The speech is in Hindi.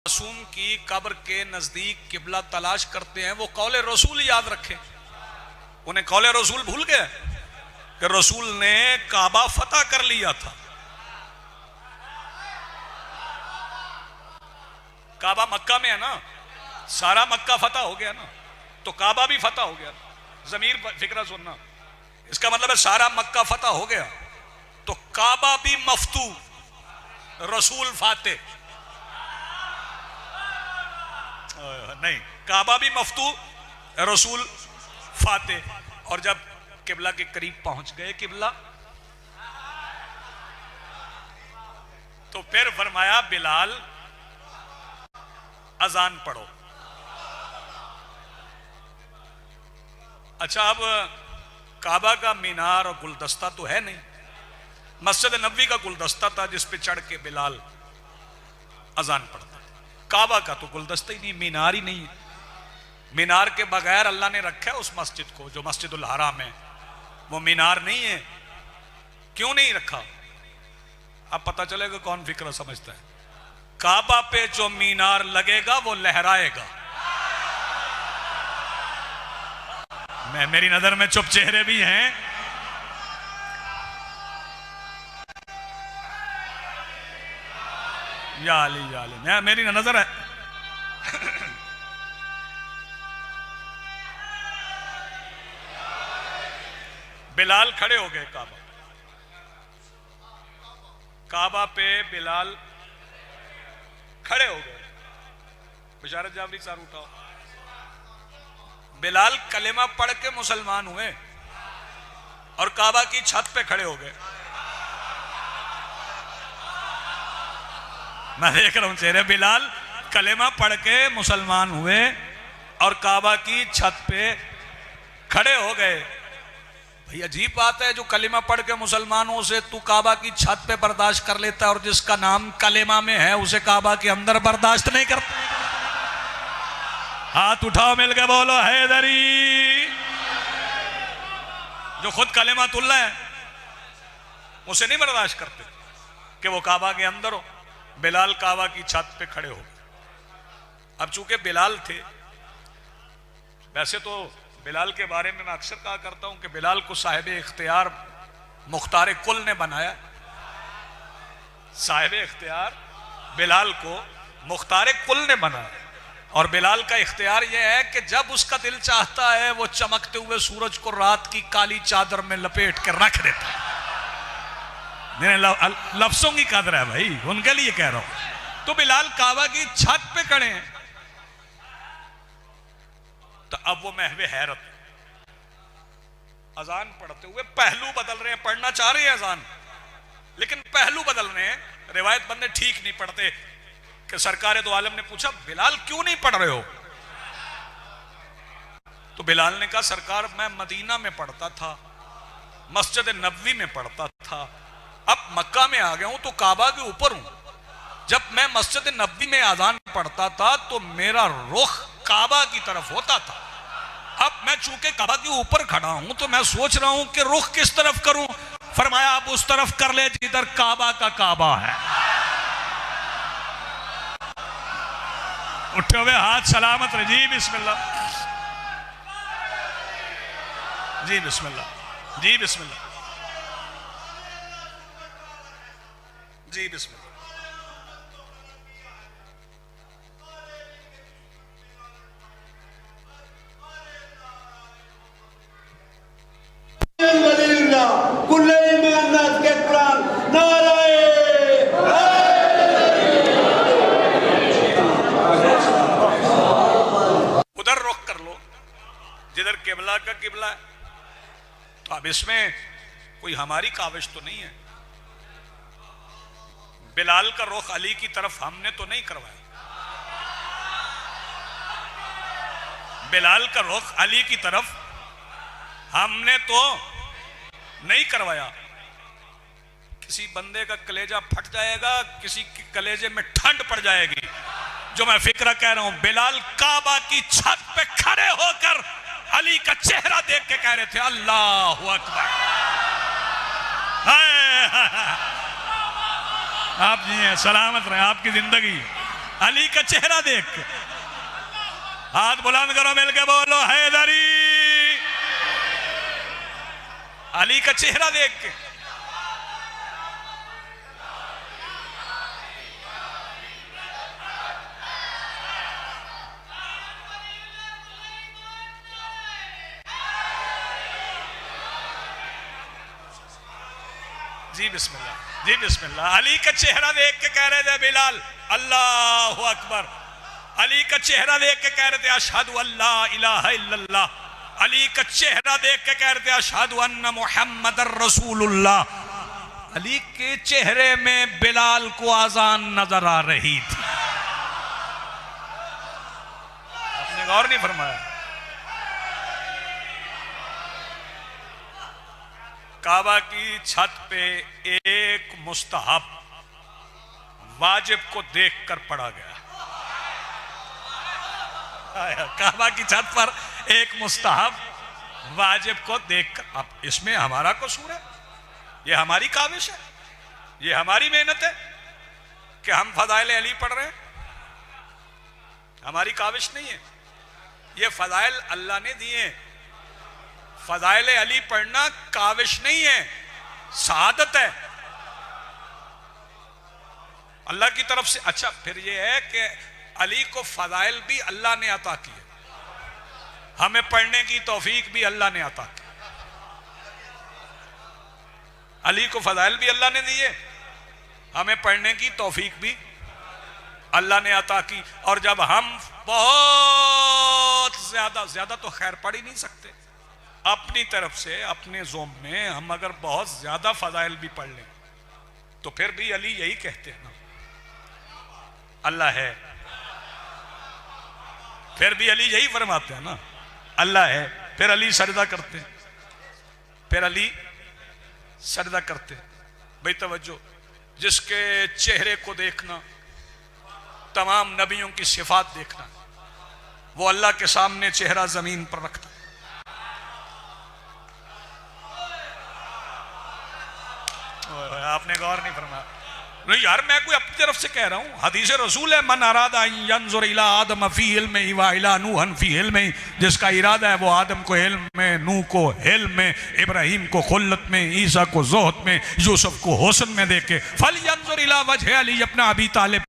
मासूम की कब्र के नजदीक किबला तलाश करते हैं, वो कौले रसूल याद रखें। उन्हें कौले रसूल भूल गए कि रसूल ने काबा फतह कर लिया था। काबा मक्का में है ना, सारा मक्का फतह हो गया ना, तो काबा भी फतह हो गया। जमीर फिक्रा सुनना, इसका मतलब है सारा मक्का फतह हो गया तो काबा भी मफ्तू, रसूल फाते नहीं, काबा भी मफ्तू, रसूल फाते। और जब किबला के करीब पहुंच गए किबला, तो फिर फरमाया बिलाल अजान पढ़ो। अच्छा, अब काबा का मीनार और गुलदस्ता तो है नहीं, मस्जिद नबवी का गुलदस्ता था जिस पे चढ़ के बिलाल अजान पढ़ता। काबा का तो गुलदस्ता ही नहीं, मीनार ही नहीं है। मीनार के बगैर अल्लाह ने रखा है उस मस्जिद को जो मस्जिदुल हराम है, वो मीनार नहीं है। क्यों नहीं रखा? अब पता चलेगा कौन फिक्र समझता है। काबा पे जो मीनार लगेगा वो लहराएगा। मेरी नजर में चुप चेहरे भी हैं। या अली मेरी नजर है। बिलाल खड़े हो गए काबा पे बिलाल खड़े हो गए। बिशारत जावरी सार उठाओ। बिलाल कलेमा पढ़ के मुसलमान हुए और काबा की छत पे खड़े हो गए। मैं देख रहा हूं चेहरे। बिलाल कलेमा पढ़ के मुसलमान हुए और काबा की छत पे खड़े हो गए। भाई अजीब बात है, जो कलेमा पढ़ के मुसलमानों से तू काबा की छत पे बर्दाश्त कर लेता है और जिसका नाम कलेमा में है उसे काबा के अंदर बर्दाश्त नहीं करता। हाथ उठाओ, मिल के बोलो हैदरी। जो खुद कलेमा तुल्ला है उसे नहीं बर्दाश्त करते कि वो काबा के अंदर हो। बिलाल काबा की छत पे खड़े हो। अब चूंकि बिलाल थे, वैसे तो बिलाल के बारे में मैं अक्सर कहा करता हूं कि बिलाल को साहिब इख्तियार मुख्तार कुल ने बनाया। साहिब इख्तियार बिलाल को मुख्तार कुल ने बनाया। और बिलाल का इख्तियार यह है कि जब उसका दिल चाहता है वो चमकते हुए सूरज को रात की काली चादर में लपेट के रख देता है। लफ्जों की कदर है भाई, उनके लिए कह रहा हूं। तो बिलाल काबा की छत पे खड़े हैं, तो अब वो महवे हैरत अजान पढ़ते हुए पहलू बदल रहे हैं। पढ़ना चाह रहे हैं अजान, लेकिन पहलू बदल रहे हैं। रिवायत बंदे ठीक नहीं पढ़ते कि सरकार दो आलम ने पूछा बिलाल क्यों नहीं पढ़ रहे हो? तो बिलाल ने कहा सरकार मैं मदीना में पढ़ता था, मस्जिद नबवी में पढ़ता था, अब मक्का में आ गया हूं तो काबा के ऊपर हूं। जब मैं मस्जिद नबवी में अजान पढ़ता था तो मेरा रुख काबा की तरफ होता था। अब मैं चूंकि काबा के ऊपर खड़ा हूं तो मैं सोच रहा हूं कि रुख किस तरफ करूं। फरमाया आप उस तरफ कर ले जिधर काबा का काबा है। उठे हुए हाथ सलामत रहे। जी बिस्मिल्लाह, जी बिस्मिल्लाह, जी बिस्मिल्लाह, जी बिस्मिल्लाह। उधर रुख कर लो जिधर किबला का किबला है। तो अब इसमें कोई हमारी काविश तो नहीं है। बिलाल का रुख अली की तरफ हमने तो नहीं करवाया। बिलाल का रुख अली की तरफ हमने तो नहीं करवाया। किसी बंदे का कलेजा फट जाएगा, किसी के कलेजे में ठंड पड़ जाएगी। जो मैं फिक्र कह रहा हूं, बिलाल काबा की छत पे खड़े होकर अली का चेहरा देख के कह रहे थे अल्लाहु अकबर। आप जी हैं, सलामत रहे आपकी जिंदगी। अली का चेहरा देख के। हाथ बुलंद करो, मिलके बोलो हैदरी। अली का चेहरा देख के। जी बिस्मिल्लाह, जी बिस्मिल्लाह। अली का चेहरा देख के कह रहे थे बिलाल अल्लाहु अकबर। अली का चेहरा देख के कह रहे थे अशहदु अल्ला इलाहा इल्लल्लाह। अली का चेहरा देख के कह रहे थे अशहदु अन्ना मुहम्मदर रसूलुल्लाह। अली के चेहरे में बिलाल को आजान नजर आ रही थी। आपने गौर नहीं फरमाया? काबा की छत पे एक मुस्तहब वाजिब को देखकर पढ़ा गया। काबा की छत पर एक मुस्तहब वाजिब को देखकर। अब इसमें हमारा कसूर है? ये हमारी काविश है? ये हमारी मेहनत है कि हम फजाइल अली पढ़ रहे हैं? हमारी काविश नहीं है, ये फजाइल अल्लाह ने दिए। फजाइल अली पढ़ना काविश नहीं है, शहादत है अल्लाह की तरफ से। अच्छा, फिर ये है कि अली को फजाइल भी अल्लाह ने अता किए, हमें पढ़ने की तौफीक भी अल्लाह ने अता की। अली को फजाइल भी अल्लाह ने दिए, हमें पढ़ने की तौफीक भी अल्लाह ने अता की। और जब हम बहुत ज्यादा तो खैर पढ़ ही नहीं सकते, अपनी तरफ से अपने जोम में हम अगर बहुत ज्यादा फजाइल भी पढ़ लें तो फिर भी अली यही कहते हैं ना अल्लाह है। फिर भी अली यही फरमाते हैं ना अल्लाह है। फिर अली सजदा करते हैं, फिर अली सजदा करते हैं। भाई तवज्जो, जिसके चेहरे को देखना, तमाम नबियों की सिफात देखना, वो अल्लाह के सामने चेहरा जमीन पर रखता। आपने गौर नहीं फरमाया? नहीं यार, मैं कोई अपनी तरफ से कह रहा हूं, हदीस रसूल है मन अरादा यंजुर इला आदम फी इल्मिही व इला नूहन फी इल्मिही। जिसका इरादा है वो आदम को इल्म में, नूह को इल्म में, इब्राहिम को खुल्लत में, ईसा को ज़ोहद में, यूसुफ को हुस्न में देखे। फल यंजुर इला वजह अली, अपना अबी तालिब